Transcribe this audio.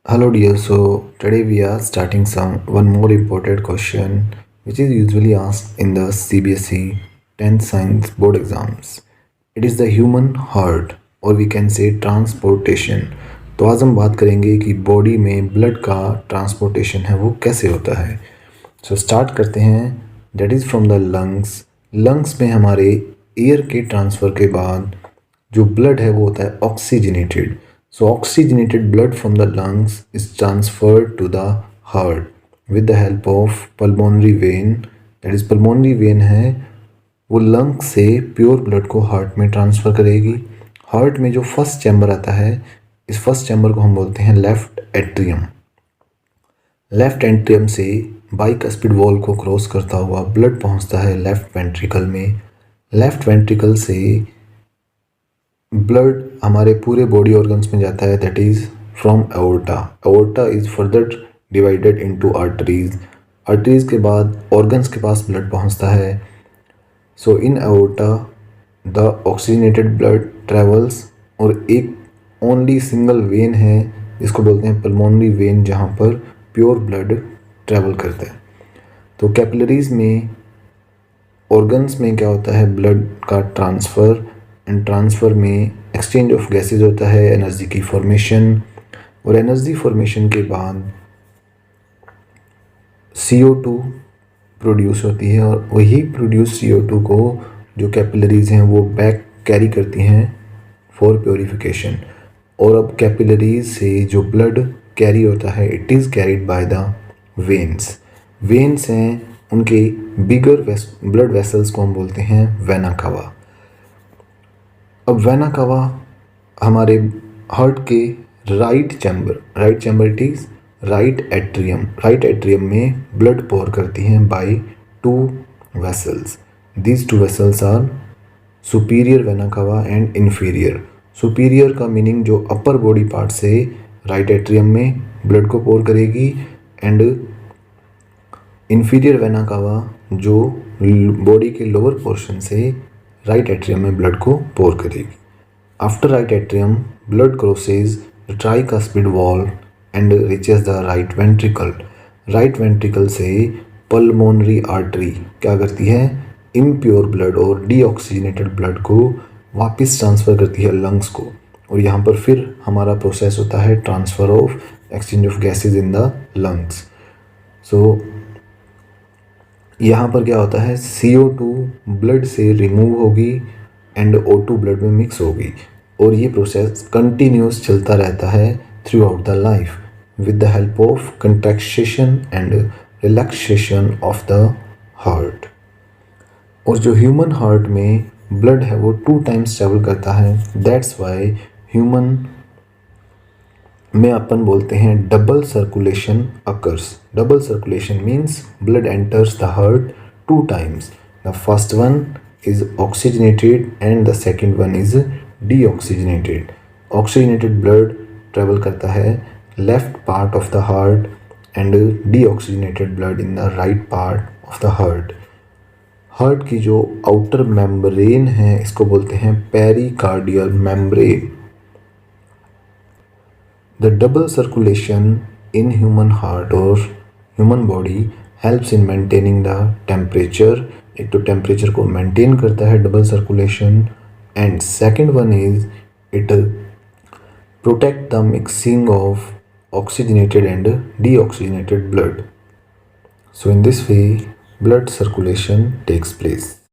Hello dear, so today we are starting one more important question which is usually asked in the CBSE 10th science board exams. It is the human heart or we can say transportation. तो आज हम बात करेंगे कि body में blood का transportation है वो कैसे होता है. सो स्टार्ट करते हैं. That is from the lungs. Lungs में हमारे एयर के ट्रांसफ़र के बाद जो ब्लड है वो होता है oxygenated. So oxygenated blood from the lungs is transferred to the heart with the help of pulmonary vein. That is pulmonary vein है वो लंग से प्योर ब्लड को हार्ट में ट्रांसफ़र करेगी. हार्ट में जो फर्स्ट चैम्बर आता है, इस फर्स्ट चैम्बर को हम बोलते हैं लेफ्ट एट्रियम. लेफ्ट एट्रियम से बाइकस्पिड वॉल को क्रॉस करता हुआ ब्लड पहुंचता है लेफ्ट वेंट्रिकल में. लेफ्ट वेंट्रिकल से ब्लड हमारे पूरे बॉडी ऑर्गन्स में जाता है. That is from aorta. Aorta is further divided into arteries. Arteries के बाद ऑर्गन्स के पास ब्लड पहुंचता है. So in aorta the oxygenated blood travels और एक ओनली सिंगल वेन है जिसको बोलते हैं पल्मोनरी वेन, जहाँ पर प्योर ब्लड ट्रेवल करता है. तो कैपिलरीज में ऑर्गन्स में क्या होता है, ब्लड का ट्रांसफ़र, एंड ट्रांसफ़र में एक्सचेंज ऑफ गैसेज होता है, एनर्जी की फॉर्मेशन, और एनर्जी फॉर्मेशन के बाद CO2 प्रोड्यूस होती है और वही प्रोड्यूस CO2 को जो कैपिलरीज हैं वो बैक कैरी करती हैं फॉर प्योरीफिकेशन. और अब कैपिलरीज से जो ब्लड कैरी होता है it is carried by the veins. Veins हैं उनके बिगर ब्लड वेसल्स को हम बोलते हैं वेना कावा. अब वेना कावा हमारे हार्ट के right chamber it is right atrium में ब्लड पोर करती हैं by two vessels. These two vessels are superior vena cava and inferior. Superior का मीनिंग जो अपर बॉडी पार्ट से राइट एट्रियम में ब्लड को पोर करेगी, एंड इन्फीरियर वेना कावा जो बॉडी के लोअर पोर्शन से राइट एट्रियम में ब्लड को पोर करेगी. After right atrium blood crosses the tricuspid wall and reaches the right ventricle. Right ventricle से पल्मोनरी आर्टरी क्या करती है, इम्प्योर ब्लड और डीऑक्सीजनेटेड ब्लड को वापस ट्रांसफ़र करती है लंग्स को. और यहाँ पर फिर हमारा प्रोसेस होता है transfer of exchange of gases in the lungs. So यहाँ पर क्या होता है, CO2 ब्लड से रिमूव होगी एंड O2 ब्लड में मिक्स होगी, और ये प्रोसेस कंटिन्यूस चलता रहता है through out the life with the help of contraction and relaxation of the heart. और जो ह्यूमन हार्ट में ब्लड है वो 2 टाइम्स ट्रेवल करता है. दैट्स वाई ह्यूमन में अपन बोलते हैं double circulation occurs. Double circulation means blood enters the heart 2 times. The first one is oxygenated and the second one is deoxygenated. Oxygenated blood travel करता है left part of the heart and deoxygenated blood in the right part of the heart. Heart की जो outer membrane है इसको बोलते हैं pericardial membrane. The double circulation in human heart or human body helps in maintaining the temperature. एक तो temperature को maintain करता है double circulation, and second one is it protect the mixing of oxygenated and deoxygenated blood. So in this way blood circulation takes place.